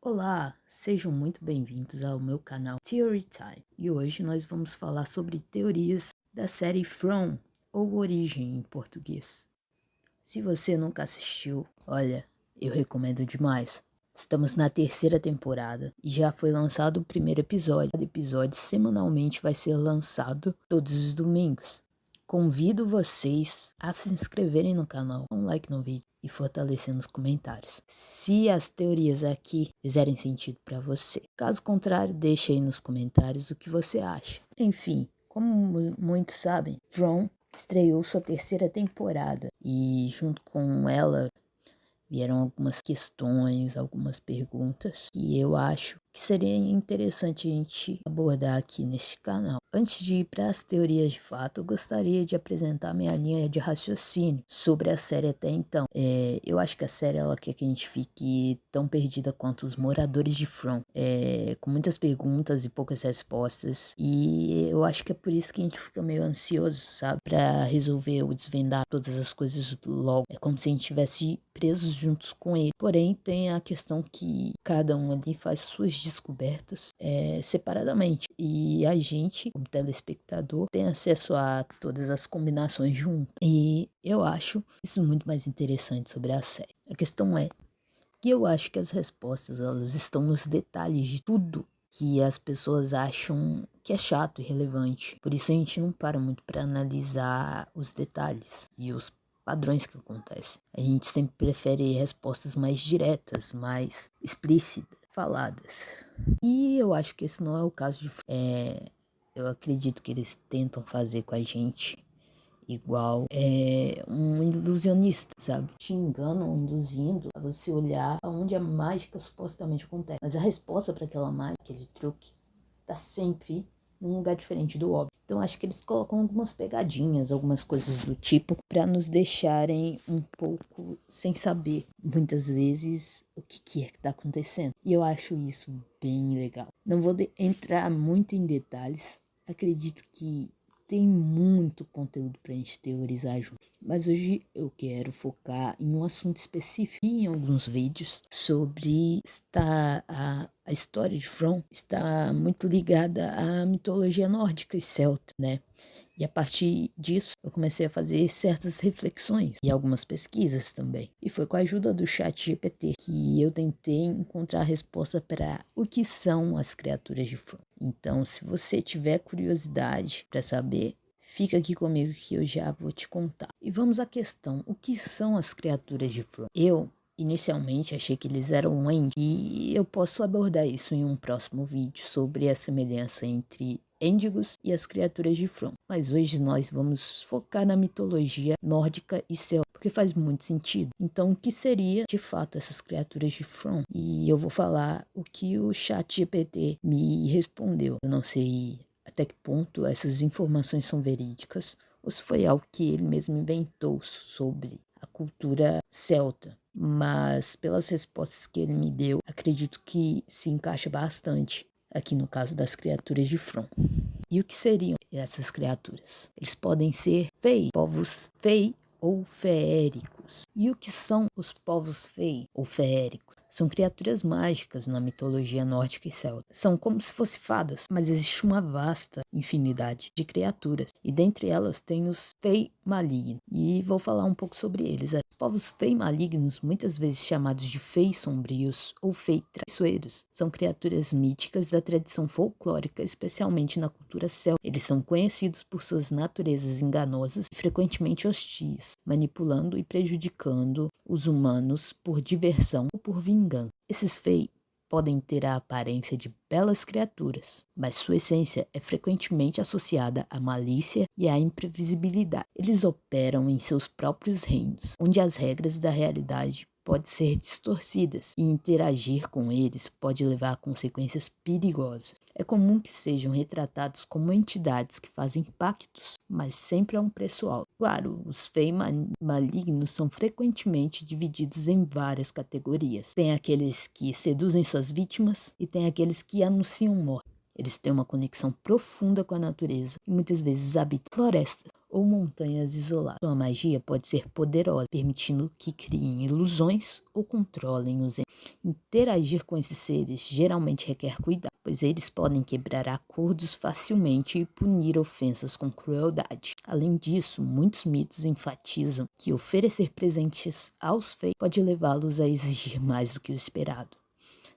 Olá, sejam muito bem-vindos ao meu canal Theory Time e hoje nós vamos falar sobre teorias da série From ou Origem em português. Se você nunca assistiu, olha, eu recomendo demais. Estamos na terceira temporada e já foi lançado o primeiro episódio. Cada episódio semanalmente vai ser lançado todos os domingos. Convido vocês a se inscreverem no canal, dar um like no vídeo e fortalecer nos comentários, se as teorias aqui fizerem sentido para você. Caso contrário, deixe aí nos comentários o que você acha. Enfim, como muitos sabem, From estreou sua terceira temporada e junto com ela vieram algumas questões, algumas perguntas que eu acho que seria interessante a gente abordar aqui neste canal. Antes de ir para as teorias de fato, eu gostaria de apresentar minha linha de raciocínio sobre a série até então. Eu acho que a série ela quer que a gente fique tão perdida quanto os moradores de From, com muitas perguntas e poucas respostas. E eu acho que é por isso que a gente fica meio ansioso, sabe? Para resolver ou desvendar todas as coisas logo. É como se a gente estivesse presos juntos com ele. Porém, tem a questão que cada um ali faz suas descobertas separadamente. E a gente, como telespectador, tem acesso a todas as combinações juntas. E eu acho isso muito mais interessante sobre a série. A questão é que eu acho que as respostas elas estão nos detalhes de tudo que as pessoas acham que é chato e relevante. Por isso a gente não para muito para analisar os detalhes e os padrões que acontecem. A gente sempre prefere respostas mais diretas, mais explícitas, faladas. E eu acho que esse não é o caso de... eu acredito que eles tentam fazer com a gente igual um ilusionista, sabe? Te enganam, induzindo a você olhar aonde a mágica supostamente acontece. Mas a resposta para aquela mágica, aquele truque, tá sempre num lugar diferente do óbvio. Então acho que eles colocam algumas pegadinhas, algumas coisas do tipo, para nos deixarem um pouco sem saber, muitas vezes, o que é que tá acontecendo. E eu acho isso bem legal. Não vou entrar muito em detalhes. Acredito que tem muito conteúdo pra gente teorizar junto. Mas hoje eu quero focar em um assunto específico. Em alguns vídeos sobre a história de From está muito ligada à mitologia nórdica e celta, né? E a partir disso, eu comecei a fazer certas reflexões e algumas pesquisas também. E foi com a ajuda do chat GPT que eu tentei encontrar a resposta para o que são as criaturas de From. Então, se você tiver curiosidade para saber, fica aqui comigo que eu já vou te contar. E vamos à questão, o que são as criaturas de From? Eu inicialmente achei que eles eram Eng, e eu posso abordar isso em um próximo vídeo sobre a semelhança entre Índigos e as criaturas de From. Mas hoje nós vamos focar na mitologia nórdica e celta, porque faz muito sentido. Então, o que seria de fato essas criaturas de From? E eu vou falar o que o chat GPT me respondeu. Eu não sei até que ponto essas informações são verídicas ou se foi algo que ele mesmo inventou sobre a cultura celta. Mas pelas respostas que ele me deu, acredito que se encaixa bastante aqui no caso das criaturas de From. E o que seriam essas criaturas? Eles podem ser fei, povos fei ou feéricos. E o que são os povos fei ou feéricos? São criaturas mágicas na mitologia nórdica e celta. São como se fossem fadas, mas existe uma vasta infinidade de criaturas. E dentre elas tem os fei malignos. E vou falar um pouco sobre eles. Os povos fei malignos, muitas vezes chamados de fei sombrios ou fei traiçoeiros, são criaturas míticas da tradição folclórica, especialmente na cultura celta. Eles são conhecidos por suas naturezas enganosas e frequentemente hostis, manipulando e prejudicando os humanos por diversão ou por vingança. Esses fei podem ter a aparência de belas criaturas, mas sua essência é frequentemente associada à malícia e à imprevisibilidade. Eles operam em seus próprios reinos, onde as regras da realidade podem ser distorcidas e interagir com eles pode levar a consequências perigosas. É comum que sejam retratados como entidades que fazem pactos, mas sempre a um preço alto. Claro, os fei malignos são frequentemente divididos em várias categorias. Tem aqueles que seduzem suas vítimas e tem aqueles que anunciam morte. Eles têm uma conexão profunda com a natureza e muitas vezes habitam florestas ou montanhas isoladas. Sua magia pode ser poderosa, permitindo que criem ilusões ou controlem os entes. Interagir com esses seres geralmente requer cuidado, pois eles podem quebrar acordos facilmente e punir ofensas com crueldade. Além disso, muitos mitos enfatizam que oferecer presentes aos feios pode levá-los a exigir mais do que o esperado.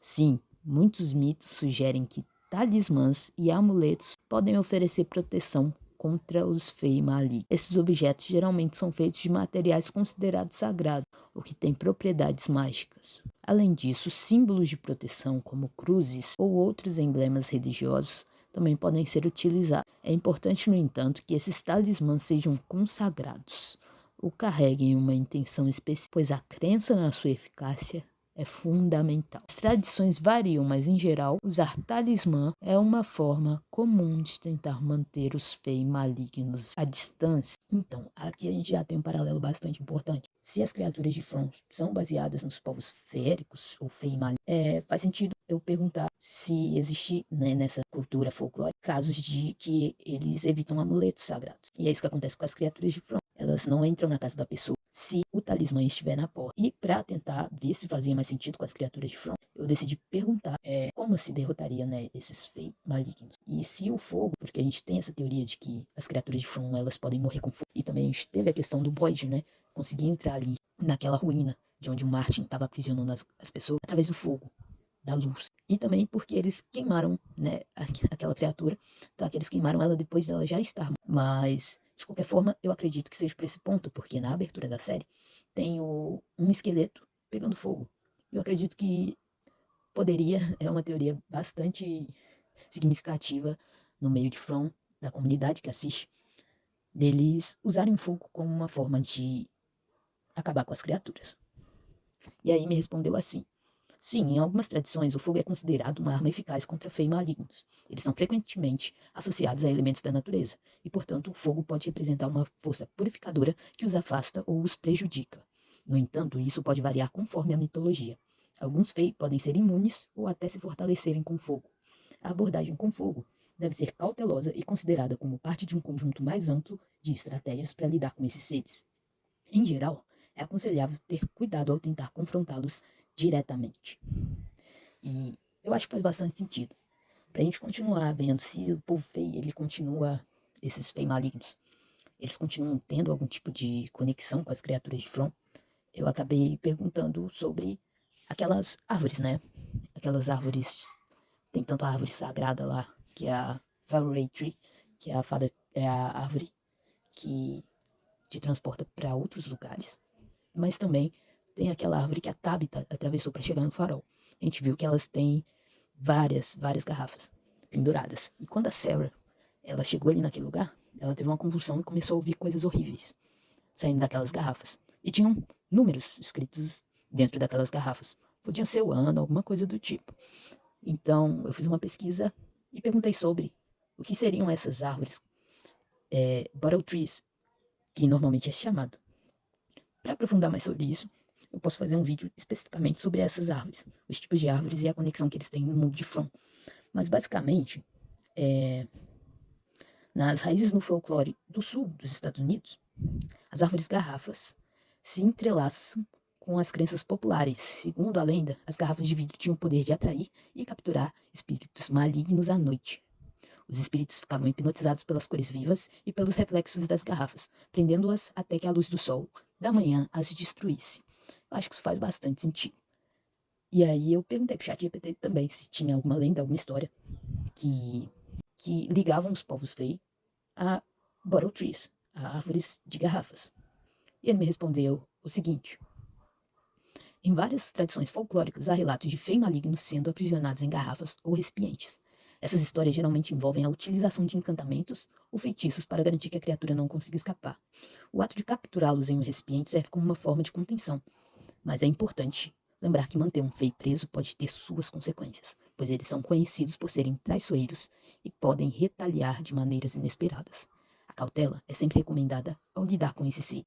Sim, muitos mitos sugerem que talismãs e amuletos podem oferecer proteção contra os fei malignos. Esses objetos geralmente são feitos de materiais considerados sagrados, o que tem propriedades mágicas. Além disso, símbolos de proteção, como cruzes ou outros emblemas religiosos, também podem ser utilizados. É importante, no entanto, que esses talismãs sejam consagrados ou carreguem uma intenção específica, pois a crença na sua eficácia é fundamental. As tradições variam, mas em geral, usar talismã é uma forma comum de tentar manter os fei malignos à distância. Então, aqui a gente já tem um paralelo bastante importante. Se as criaturas de From são baseadas nos povos feéricos ou fei malignos, faz sentido eu perguntar se existe, né, nessa cultura folclórica casos de que eles evitam amuletos sagrados. E é isso que acontece com as criaturas de From. Elas não entram na casa da pessoa se o talismã estiver na porta. E para tentar ver se fazia mais sentido com as criaturas de From, eu decidi perguntar como se derrotaria, né, esses fei malignos. E se o fogo, porque a gente tem essa teoria de que as criaturas de From elas podem morrer com fogo. E também a gente teve a questão do Void, né, conseguir entrar ali naquela ruína de onde o Martin estava aprisionando as pessoas através do fogo, da luz. E também porque eles queimaram, né, aquela criatura, tá? Que eles queimaram ela depois dela já estar. Mas, de qualquer forma, eu acredito que seja por esse ponto, porque na abertura da série tem um esqueleto pegando fogo. Eu acredito que poderia, é uma teoria bastante significativa no meio de From, da comunidade que assiste, deles usarem o fogo como uma forma de acabar com as criaturas. E aí me respondeu assim: sim, em algumas tradições o fogo é considerado uma arma eficaz contra fei malignos. Eles são frequentemente associados a elementos da natureza, e portanto o fogo pode representar uma força purificadora que os afasta ou os prejudica. No entanto, isso pode variar conforme a mitologia. Alguns fei podem ser imunes ou até se fortalecerem com fogo. A abordagem com fogo deve ser cautelosa e considerada como parte de um conjunto mais amplo de estratégias para lidar com esses seres. Em geral, é aconselhável ter cuidado ao tentar confrontá-los diretamente. E eu acho que faz bastante sentido. Pra gente continuar vendo se o povo fei, ele continua, esses fei malignos, eles continuam tendo algum tipo de conexão com as criaturas de From, eu acabei perguntando sobre aquelas árvores, né? Aquelas árvores, tem tanto a árvore sagrada lá, que é a Faerie Tree, que é a árvore que te transporta para outros lugares, mas também tem aquela árvore que a Tabitha atravessou para chegar no farol. A gente viu que elas têm várias garrafas penduradas. E quando a Sarah, ela chegou ali naquele lugar, ela teve uma convulsão e começou a ouvir coisas horríveis saindo daquelas garrafas. E tinham números escritos dentro daquelas garrafas. Podia ser o ano, alguma coisa do tipo. Então, eu fiz uma pesquisa e perguntei sobre o que seriam essas árvores, Bottle Trees, que normalmente é chamado. Para aprofundar mais sobre isso, eu posso fazer um vídeo especificamente sobre essas árvores, os tipos de árvores e a conexão que eles têm no mundo de From. Mas basicamente, nas raízes no folclore do sul dos Estados Unidos, as árvores garrafas se entrelaçam com as crenças populares. Segundo a lenda, as garrafas de vidro tinham o poder de atrair e capturar espíritos malignos à noite. Os espíritos ficavam hipnotizados pelas cores vivas e pelos reflexos das garrafas, prendendo-as até que a luz do sol da manhã as destruísse. Eu acho que isso faz bastante sentido. E aí eu perguntei pro ChatGPT também se tinha alguma lenda, alguma história que, que ligavam os povos fei a bottle trees, a árvores de garrafas. E ele me respondeu o seguinte: em várias tradições folclóricas há relatos de fei malignos sendo aprisionados em garrafas ou recipientes. Essas histórias geralmente envolvem a utilização de encantamentos ou feitiços para garantir que a criatura não consiga escapar. O ato de capturá-los em um recipiente serve como uma forma de contenção, mas é importante lembrar que manter um fei preso pode ter suas consequências, pois eles são conhecidos por serem traiçoeiros e podem retaliar de maneiras inesperadas. A cautela é sempre recomendada ao lidar com esse ser.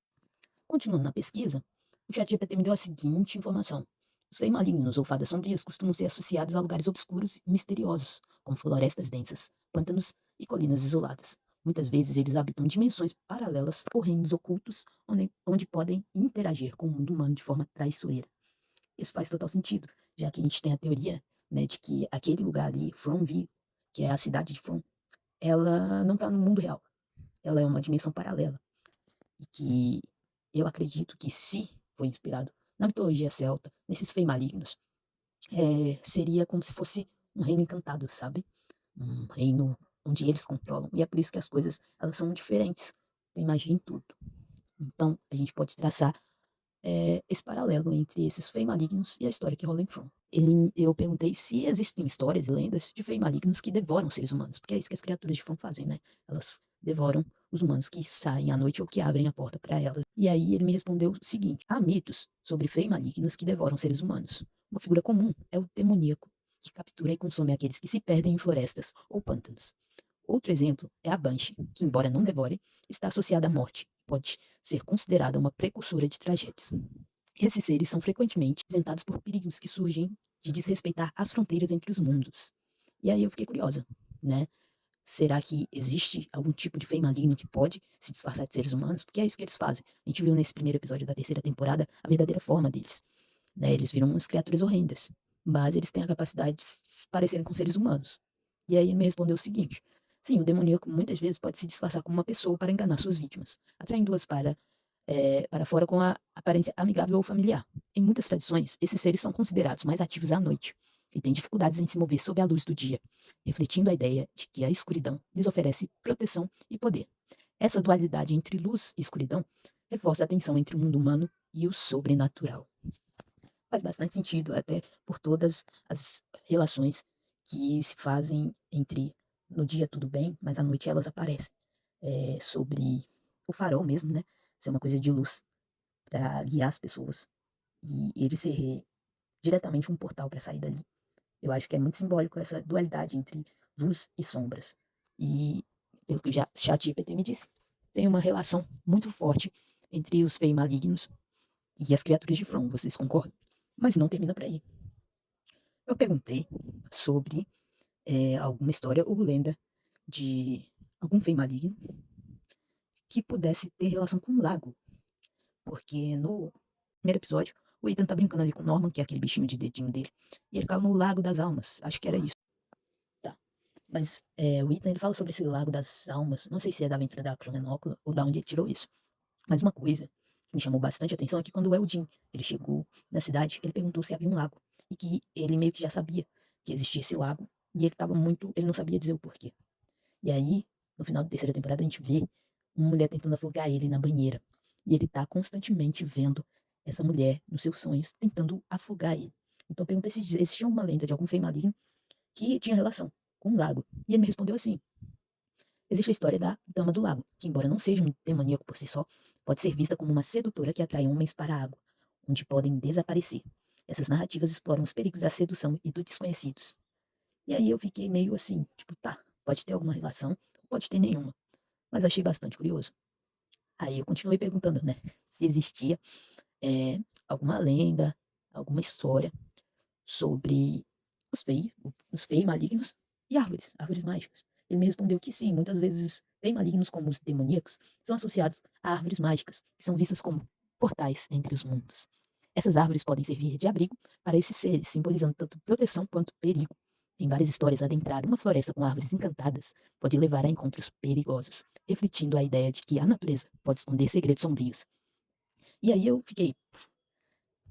Continuando na pesquisa, o ChatGPT me deu a seguinte informação: os fei malignos ou fadas sombrias costumam ser associados a lugares obscuros e misteriosos, como florestas densas, pântanos e colinas isoladas. Muitas vezes eles habitam dimensões paralelas ou reinos ocultos onde podem interagir com o mundo humano de forma traiçoeira. Isso faz total sentido, já que a gente tem a teoria, né, de que aquele lugar ali, Fromville, que é a cidade de From, ela não está no mundo real, ela é uma dimensão paralela, e que eu acredito que se foi inspirado na mitologia celta, nesses fei malignos, seria como se fosse um reino encantado, sabe? Um reino onde eles controlam, e é por isso que as coisas, elas são diferentes, tem magia em tudo. Então, a gente pode traçar esse paralelo entre esses fei malignos e a história que rola em From. Eu perguntei se existem histórias e lendas de fei malignos que devoram seres humanos, porque é isso que as criaturas de From fazem, né? Elas devoram os humanos que saem à noite ou que abrem a porta para elas. E aí ele me respondeu o seguinte: há mitos sobre fei malignos que devoram seres humanos. Uma figura comum é o demoníaco, que captura e consome aqueles que se perdem em florestas ou pântanos. Outro exemplo é a Banshee, que, embora não devore, está associada à morte e pode ser considerada uma precursora de tragédias. Esses seres são frequentemente isentados por perigos que surgem de desrespeitar as fronteiras entre os mundos. E aí eu fiquei curiosa, né? Será que existe algum tipo de fei maligno que pode se disfarçar de seres humanos? Porque é isso que eles fazem. A gente viu nesse primeiro episódio da terceira temporada a verdadeira forma deles, né? Eles viram umas criaturas horrendas, mas eles têm a capacidade de se parecerem com seres humanos. E aí ele me respondeu o seguinte: sim, o demoníaco muitas vezes pode se disfarçar como uma pessoa para enganar suas vítimas, atraindo-as para fora com a aparência amigável ou familiar. Em muitas tradições, esses seres são considerados mais ativos à noite e têm dificuldades em se mover sob a luz do dia, refletindo a ideia de que a escuridão lhes oferece proteção e poder. Essa dualidade entre luz e escuridão reforça a tensão entre o mundo humano e o sobrenatural. Faz bastante sentido, até por todas as relações que se fazem entre no dia tudo bem, mas à noite elas aparecem. Sobre o farol mesmo, né? Ser uma coisa de luz para guiar as pessoas e ele ser diretamente um portal para sair dali. Eu acho que é muito simbólico essa dualidade entre luz e sombras. E, pelo que o ChatGPT me disse, tem uma relação muito forte entre os fei malignos e as criaturas de From, vocês concordam? Mas não termina por aí. Eu perguntei sobre alguma história ou lenda de algum fei maligno que pudesse ter relação com um lago, porque no primeiro episódio o Ethan tá brincando ali com o Norman, que é aquele bichinho de dedinho dele, e ele caiu no Lago das Almas, acho que era isso. Tá. Mas o Ethan ele fala sobre esse Lago das Almas, não sei se é da aventura da Cromenócula ou da onde ele tirou isso. Mas uma coisa que me chamou bastante atenção é que quando o Eldin ele chegou na cidade, ele perguntou se havia um lago. E que ele meio que já sabia que existia esse lago. E ele não sabia dizer o porquê. E aí, no final da terceira temporada, a gente vê uma mulher tentando afogar ele na banheira. E ele tá constantemente vendo essa mulher nos seus sonhos tentando afogar ele. Então eu perguntei se existia uma lenda de algum fei maligno que tinha relação com o lago. E ele me respondeu assim: existe a história da Dama do Lago, que, embora não seja um demoníaco por si só, pode ser vista como uma sedutora que atrai homens para a água, onde podem desaparecer. Essas narrativas exploram os perigos da sedução e do desconhecidos. E aí eu fiquei meio assim, tipo, tá, pode ter alguma relação, pode ter nenhuma, mas achei bastante curioso. Aí eu continuei perguntando, né, se existia alguma lenda, alguma história sobre os fei malignos e árvores mágicas. Ele me respondeu que sim, muitas vezes fei malignos como os demoníacos são associados a árvores mágicas, que são vistas como portais entre os mundos. Essas árvores podem servir de abrigo para esses seres, simbolizando tanto proteção quanto perigo. Em várias histórias, adentrar uma floresta com árvores encantadas pode levar a encontros perigosos, refletindo a ideia de que a natureza pode esconder segredos sombrios. E aí eu fiquei,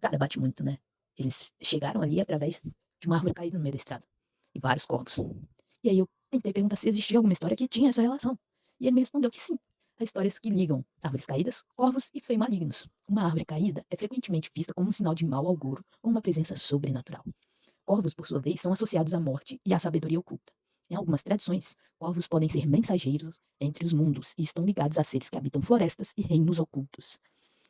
cara, bate muito, né? Eles chegaram ali através de uma árvore caída no meio da estrada. E vários corpos. E aí eu tentei perguntar se existia alguma história que tinha essa relação. E ele me respondeu que sim. Há histórias que ligam árvores caídas, corvos e fei malignos. Uma árvore caída é frequentemente vista como um sinal de mau agouro ou uma presença sobrenatural. Corvos, por sua vez, são associados à morte e à sabedoria oculta. Em algumas tradições, corvos podem ser mensageiros entre os mundos e estão ligados a seres que habitam florestas e reinos ocultos.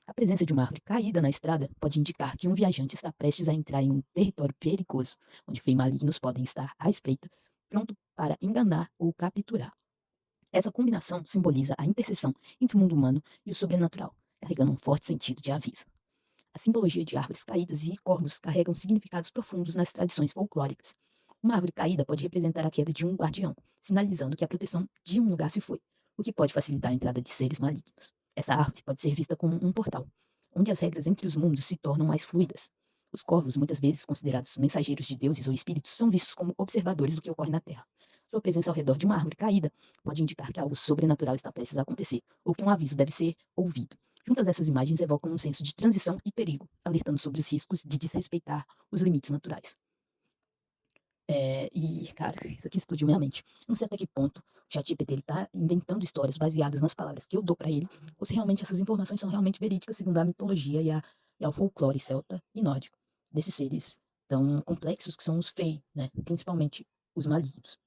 A presença de uma árvore caída na estrada pode indicar que um viajante está prestes a entrar em um território perigoso, onde fei malignos podem estar à espreita, pronto para enganar ou capturar. Essa combinação simboliza a interseção entre o mundo humano e o sobrenatural, carregando um forte sentido de aviso. A simbologia de árvores caídas e corvos carregam significados profundos nas tradições folclóricas. Uma árvore caída pode representar a queda de um guardião, sinalizando que a proteção de um lugar se foi, o que pode facilitar a entrada de seres malignos. Essa árvore pode ser vista como um portal, onde as regras entre os mundos se tornam mais fluidas. Os corvos, muitas vezes considerados mensageiros de deuses ou espíritos, são vistos como observadores do que ocorre na Terra. Sua presença ao redor de uma árvore caída pode indicar que algo sobrenatural está prestes a acontecer, ou que um aviso deve ser ouvido. Juntas, essas imagens evocam um senso de transição e perigo, alertando sobre os riscos de desrespeitar os limites naturais. Cara, isso aqui explodiu minha mente. Não sei até que ponto o ChatGPT ele tá inventando histórias baseadas nas palavras que eu dou para ele, ou se realmente essas informações são realmente verídicas segundo a mitologia e ao folclore celta e nórdico desses seres tão complexos que são os Fey, né? Principalmente os malignos.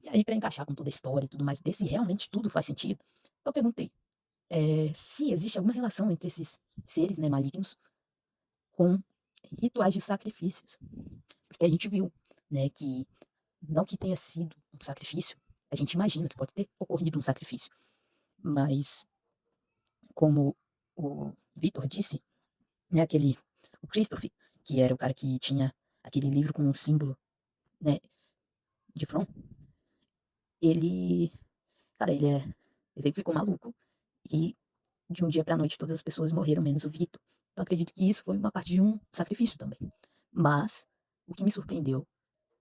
E aí, para encaixar com toda a história e tudo mais, ver se realmente tudo faz sentido, eu perguntei se existe alguma relação entre esses seres, né, malignos com rituais de sacrifícios. Porque a gente viu, né, que não que tenha sido um sacrifício, a gente imagina que pode ter ocorrido um sacrifício, mas como o Vitor disse, né, o Christopher, que era o cara que tinha aquele livro com o símbolo, né, de From, ele, cara, ele ficou maluco e de um dia pra noite todas as pessoas morreram, menos o Vitor. Então acredito que isso foi uma parte de um sacrifício também. Mas o que me surpreendeu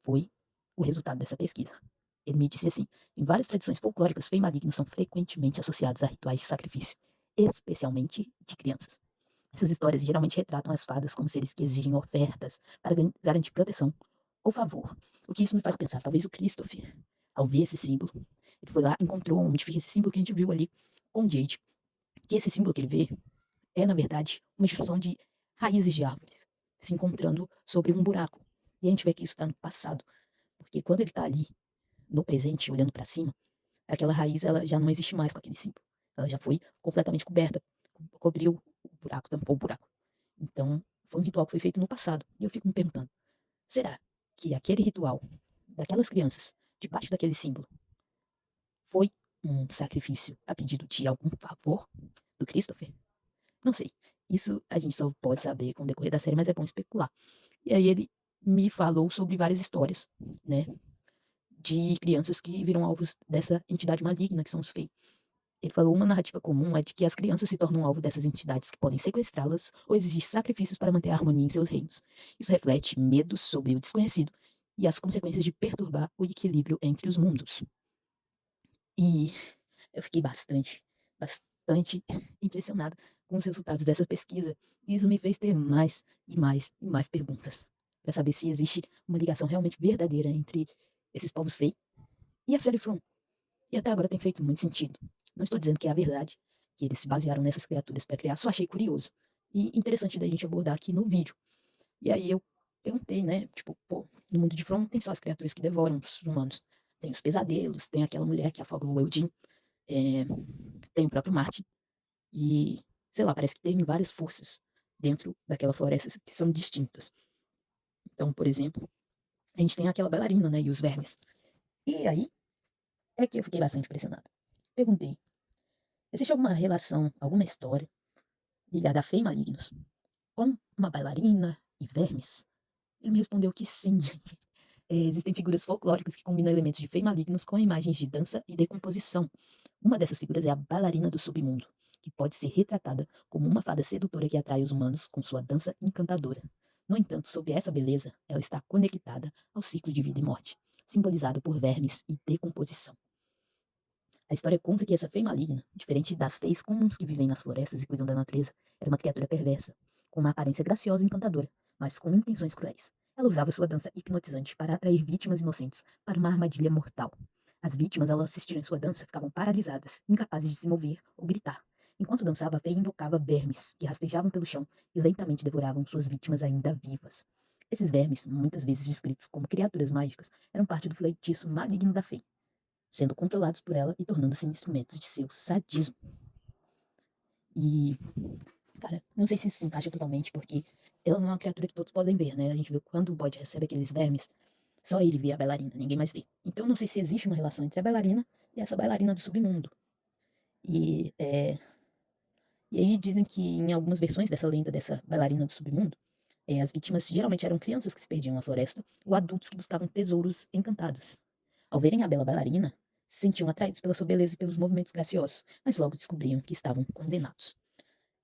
foi o resultado dessa pesquisa. Ele me disse assim: em várias tradições folclóricas, fei malignos são frequentemente associados a rituais de sacrifício, especialmente de crianças. Essas histórias geralmente retratam as fadas como seres que exigem ofertas para garantir proteção ou favor. O que isso me faz pensar, talvez o Christopher, ao ver esse símbolo, ele foi lá, encontrou onde fica esse símbolo que a gente viu ali com Jade, que esse símbolo que ele vê é, na verdade, uma junção de raízes de árvores se encontrando sobre um buraco. E a gente vê que isso está no passado, porque quando ele está ali no presente, olhando para cima, aquela raiz ela já não existe mais com aquele símbolo. Ela já foi completamente coberta, cobriu o buraco, tampou o buraco. Então, foi um ritual que foi feito no passado. E eu fico me perguntando, será que aquele ritual daquelas crianças, debaixo daquele símbolo, foi um sacrifício a pedido de algum favor do Christopher? Não sei. Isso a gente só pode saber com o decorrer da série, mas é bom especular. E aí ele me falou sobre várias histórias, né, de crianças que viram alvos dessa entidade maligna, que são os Fey. Ele falou uma narrativa comum é de que as crianças se tornam alvo dessas entidades que podem sequestrá-las ou exigir sacrifícios para manter a harmonia em seus reinos. Isso reflete medos sobre o desconhecido e as consequências de perturbar o equilíbrio entre os mundos. E eu fiquei bastante impressionado com os resultados dessa pesquisa. E isso me fez ter mais e mais e mais perguntas para saber se existe uma ligação realmente verdadeira entre esses povos Fey e a série From. E até agora tem feito muito sentido. Não estou dizendo que é a verdade, que eles se basearam nessas criaturas para criar, só achei curioso e interessante da gente abordar aqui no vídeo. E aí eu perguntei, né, tipo, pô, no mundo de From tem só as criaturas que devoram os humanos. Tem os pesadelos, tem aquela mulher que afoga o Eldin, tem o próprio Marte. E, sei lá, parece que tem várias forças dentro daquela floresta que são distintas. Então, por exemplo, a gente tem aquela bailarina, né, e os vermes. E aí é que eu fiquei bastante impressionada. Perguntei, existe alguma relação, alguma história ligada a Fei malignos com uma bailarina e vermes? Ele me respondeu que sim, gente. Existem figuras folclóricas que combinam elementos de Fei malignos com imagens de dança e decomposição. Uma dessas figuras é a bailarina do submundo, que pode ser retratada como uma fada sedutora que atrai os humanos com sua dança encantadora. No entanto, sob essa beleza, ela está conectada ao ciclo de vida e morte, simbolizado por vermes e decomposição. A história conta que essa fei maligna, diferente das feis comuns que vivem nas florestas e cuidam da natureza, era uma criatura perversa, com uma aparência graciosa e encantadora, mas com intenções cruéis. Ela usava sua dança hipnotizante para atrair vítimas inocentes para uma armadilha mortal. As vítimas, ao assistirem sua dança, ficavam paralisadas, incapazes de se mover ou gritar. Enquanto dançava, a fei invocava vermes, que rastejavam pelo chão e lentamente devoravam suas vítimas ainda vivas. Esses vermes, muitas vezes descritos como criaturas mágicas, eram parte do feitiço maligno da fei, sendo controlados por ela e tornando-se instrumentos de seu sadismo. E, cara, não sei se isso se encaixa totalmente, porque ela não é uma criatura que todos podem ver, né? A gente vê quando o bode recebe aqueles vermes, só ele vê a bailarina, ninguém mais vê. Então não sei se existe uma relação entre a bailarina e essa bailarina do submundo. E, e aí dizem que em algumas versões dessa lenda dessa bailarina do submundo, as vítimas geralmente eram crianças que se perdiam na floresta ou adultos que buscavam tesouros encantados. Ao verem a bela bailarina, se sentiam atraídos pela sua beleza e pelos movimentos graciosos, mas logo descobriam que estavam condenados.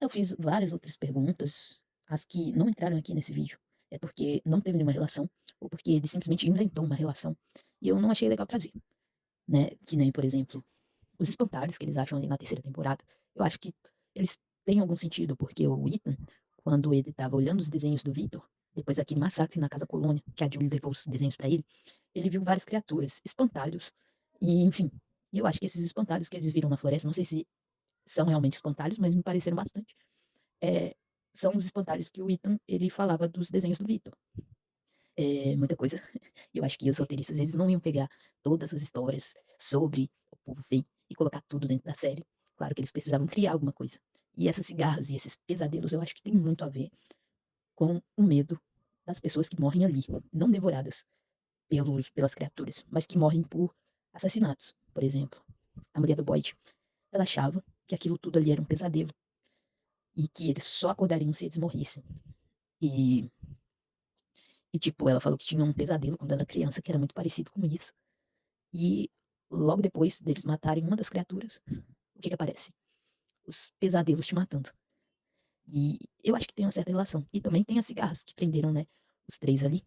Eu fiz várias outras perguntas, as que não entraram aqui nesse vídeo, é porque não teve nenhuma relação, ou porque ele simplesmente inventou uma relação. E eu não achei legal trazer, né? Que nem, por exemplo, os espantalhos que eles acham ali na terceira temporada. Eu acho que eles têm algum sentido, porque o Ethan, quando ele estava olhando os desenhos do Victor, depois daquele massacre na Casa Colônia, que a Julie levou os desenhos para ele viu várias criaturas, espantalhos, e enfim. Eu acho que esses espantalhos que eles viram na floresta, não sei se são realmente espantalhos, mas me pareceram bastante. É, são os espantalhos que o Ethan ele falava dos desenhos do Victor. É muita coisa. Eu acho que os roteiristas eles não iam pegar todas as histórias sobre o povo feio e colocar tudo dentro da série. Claro que eles precisavam criar alguma coisa. E essas cigarras e esses pesadelos eu acho que tem muito a ver com o medo das pessoas que morrem ali, não devoradas pelas criaturas, mas que morrem por assassinatos. Por exemplo, a mulher do Boyd, ela achava que aquilo tudo ali era um pesadelo e que eles só acordariam se eles morressem. E, tipo, ela falou que tinha um pesadelo quando ela era criança, que era muito parecido com isso. E logo depois deles matarem uma das criaturas, o que que aparece? Os pesadelos te matando. E eu acho que tem uma certa relação. E também tem as cigarras que prenderam, né, os três ali.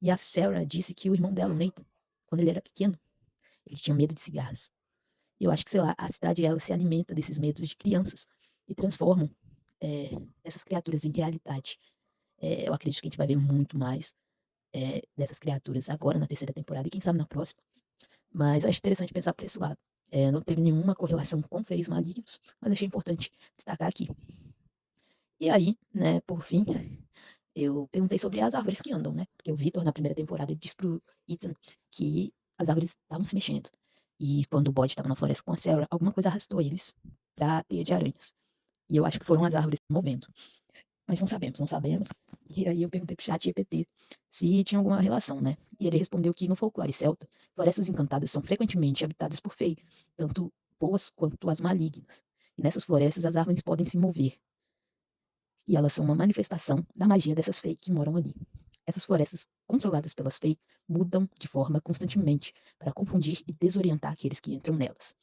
E a Sarah disse que o irmão dela, o Nathan, quando ele era pequeno, ele tinha medo de cigarras. E eu acho que, sei lá, a cidade ela se alimenta desses medos de crianças e transformam essas criaturas em realidade. Eu acredito que a gente vai ver muito mais dessas criaturas agora na terceira temporada e quem sabe na próxima. Mas eu acho interessante pensar por esse lado. Não teve nenhuma correlação com feios malignos, mas achei importante destacar aqui. E aí, né, por fim, eu perguntei sobre as árvores que andam, né? Porque o Victor, na primeira temporada, disse pro Ethan que as árvores estavam se mexendo. E quando o Bode estava na floresta com a Sarah, alguma coisa arrastou eles pra teia de aranhas. E eu acho que foram as árvores se movendo. Mas não sabemos, não sabemos. E aí eu perguntei pro chat GPT se tinha alguma relação, né? E ele respondeu que no folclore celta, florestas encantadas são frequentemente habitadas por fei, tanto boas quanto as malignas. E nessas florestas as árvores podem se mover. E elas são uma manifestação da magia dessas fei que moram ali. Essas florestas controladas pelas fei mudam de forma constantemente para confundir e desorientar aqueles que entram nelas.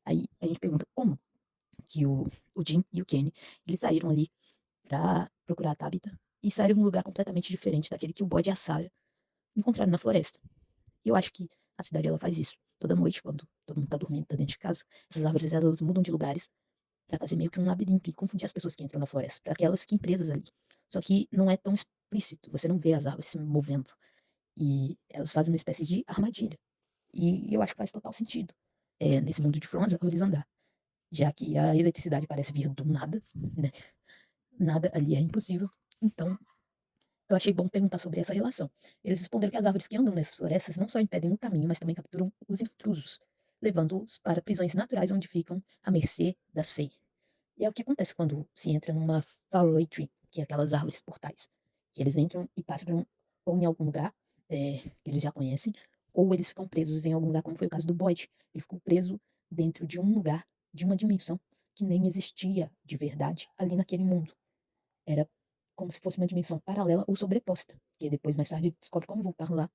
Aí a gente pergunta como que o Jim e o Kenny, eles saíram ali pra procurar a Tabitha e saíram num lugar completamente diferente daquele que o Bode e a Sarah encontraram na floresta. E eu acho que a cidade ela faz isso. Toda noite, quando todo mundo tá dormindo, tá dentro de casa, essas árvores elas mudam de lugares pra fazer meio que um labirinto e confundir as pessoas que entram na floresta, pra que elas fiquem presas ali. Só que não é tão explícito, você não vê as árvores se movendo. E elas fazem uma espécie de armadilha. E eu acho que faz total sentido nesse mundo de From as árvores andar. Já que a eletricidade parece vir do nada, né? Nada ali é impossível. Então, eu achei bom perguntar sobre essa relação. Eles responderam que as árvores que andam nessas florestas não só impedem o caminho, mas também capturam os intrusos, levando-os para prisões naturais onde ficam à mercê das fei. E é o que acontece quando se entra numa faraway tree, que é aquelas árvores portais, que eles entram e passam ou em algum lugar que eles já conhecem, ou eles ficam presos em algum lugar, como foi o caso do Boyd. Ele ficou preso dentro de um lugar, de uma dimensão que nem existia de verdade ali naquele mundo. Era como se fosse uma dimensão paralela ou sobreposta, que depois, mais tarde, descobre como voltar lá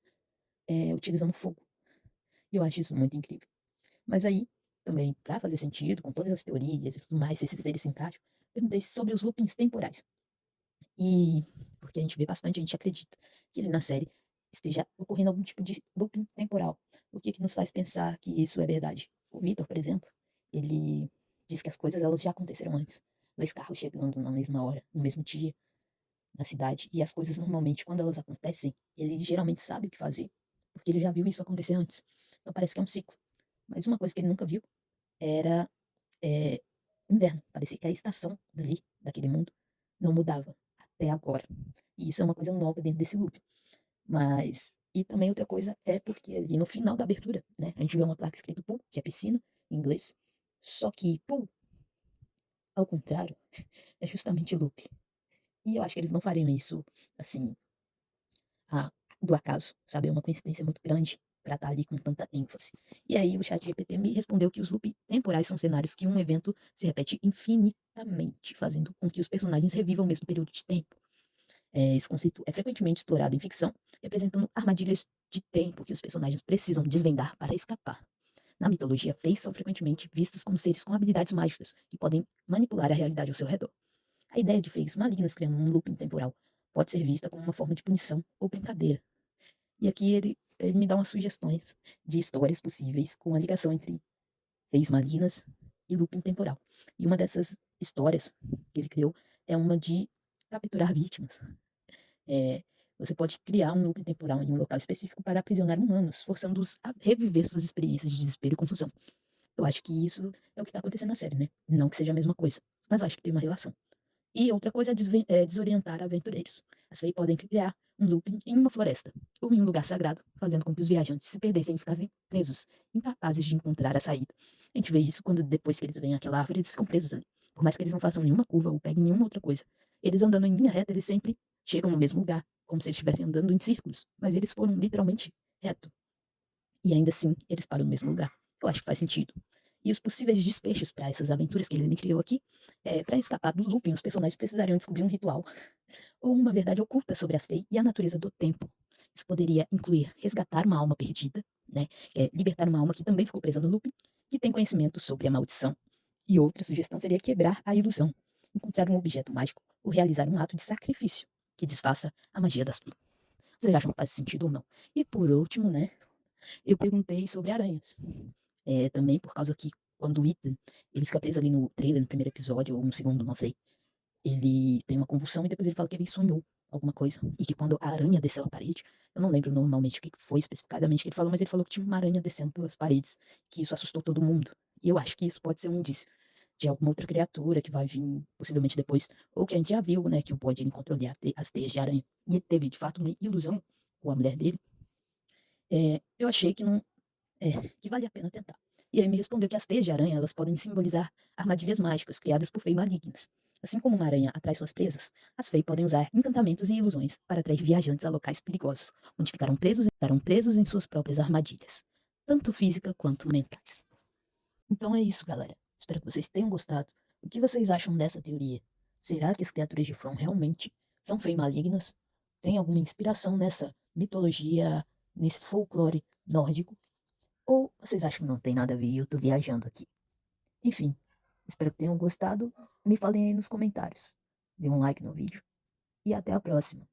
utilizando fogo. E eu acho isso muito incrível. Mas aí, também, para fazer sentido, com todas as teorias e tudo mais, se esses seres se encaixam, perguntei sobre os loopings temporais. E porque a gente vê bastante, a gente acredita que ele na série esteja ocorrendo algum tipo de looping temporal. O que que nos faz pensar que isso é verdade? O Victor, por exemplo, ele diz que as coisas elas já aconteceram antes. Dois carros chegando na mesma hora, no mesmo dia, na cidade. E as coisas normalmente, quando elas acontecem, ele geralmente sabe o que fazer, porque ele já viu isso acontecer antes. Então parece que é um ciclo. Mas uma coisa que ele nunca viu era é, inverno. Parecia que a estação dali, daquele mundo, não mudava até agora. E isso é uma coisa nova dentro desse loop. Mas, e também outra coisa é porque ali no final da abertura, né, a gente vê uma placa escrito pool, que é piscina, em inglês. Só que pool, ao contrário, é justamente loop. E eu acho que eles não fariam isso, assim, do acaso, sabe? É uma coincidência muito grande para estar ali com tanta ênfase. E aí o chat GPT me respondeu que os loops temporais são cenários que um evento se repete infinitamente, fazendo com que os personagens revivam o mesmo período de tempo. Esse conceito é frequentemente explorado em ficção, representando armadilhas de tempo que os personagens precisam desvendar para escapar. Na mitologia, Fays são frequentemente vistos como seres com habilidades mágicas que podem manipular a realidade ao seu redor. A ideia de Fays malignas criando um looping temporal pode ser vista como uma forma de punição ou brincadeira. E aqui ele me dá umas sugestões de histórias possíveis com a ligação entre feias malignas e looping temporal. E uma dessas histórias que ele criou é uma de capturar vítimas. Você pode criar um looping temporal em um local específico para aprisionar humanos, forçando-os a reviver suas experiências de desespero e confusão. Eu acho que isso é o que está acontecendo na série, né? Não que seja a mesma coisa, mas acho que tem uma relação. E outra coisa é desorientar aventureiros. As FEI podem criar um looping em uma floresta ou em um lugar sagrado, fazendo com que os viajantes se perdessem e ficassem presos, incapazes de encontrar a saída. A gente vê isso quando depois que eles veem aquela árvore, eles ficam presos ali. Por mais que eles não façam nenhuma curva ou peguem nenhuma outra coisa. Eles andando em linha reta, eles sempre chegam no mesmo lugar, como se eles estivessem andando em círculos. Mas eles foram literalmente reto. E ainda assim, eles param no mesmo lugar. Eu acho que faz sentido. E os possíveis desfechos para essas aventuras que ele me criou aqui, para escapar do looping, os personagens precisariam descobrir um ritual ou uma verdade oculta sobre as Fey e a natureza do tempo. Isso poderia incluir resgatar uma alma perdida, né? Libertar uma alma que também ficou presa no looping, que tem conhecimento sobre a maldição. E outra sugestão seria quebrar a ilusão, encontrar um objeto mágico ou realizar um ato de sacrifício que desfaça a magia das Fey. Vocês acham que faz sentido ou não? E por último, né? Eu perguntei sobre aranhas. Também por causa que quando o Ethan, ele fica preso ali no trailer, no primeiro episódio, ou no segundo, não sei, ele tem uma convulsão e depois ele fala que ele sonhou alguma coisa. E que quando a aranha desceu a parede, eu não lembro normalmente o que foi especificadamente que ele falou, mas ele falou que tinha uma aranha descendo pelas paredes, que isso assustou todo mundo. E eu acho que isso pode ser um indício de alguma outra criatura que vai vir possivelmente depois, ou que a gente já viu, né, que o Bode ele controlou as teias de aranha. E ele teve, de fato, uma ilusão com a mulher dele. Eu achei que não, que vale a pena tentar. E aí me respondeu que as teias de aranha elas podem simbolizar armadilhas mágicas criadas por Fey malignos. Assim como uma aranha atrai suas presas, as Fey podem usar encantamentos e ilusões para atrair viajantes a locais perigosos, onde ficarão presos em suas próprias armadilhas, tanto física quanto mentais. Então é isso, galera. Espero que vocês tenham gostado. O que vocês acham dessa teoria? Será que as criaturas de From realmente são Fey malignas? Tem alguma inspiração nessa mitologia, nesse folclore nórdico? Ou vocês acham que não tem nada a ver e eu tô viajando aqui? Enfim, espero que tenham gostado. Me falem aí nos comentários. Dê um like no vídeo e até a próxima.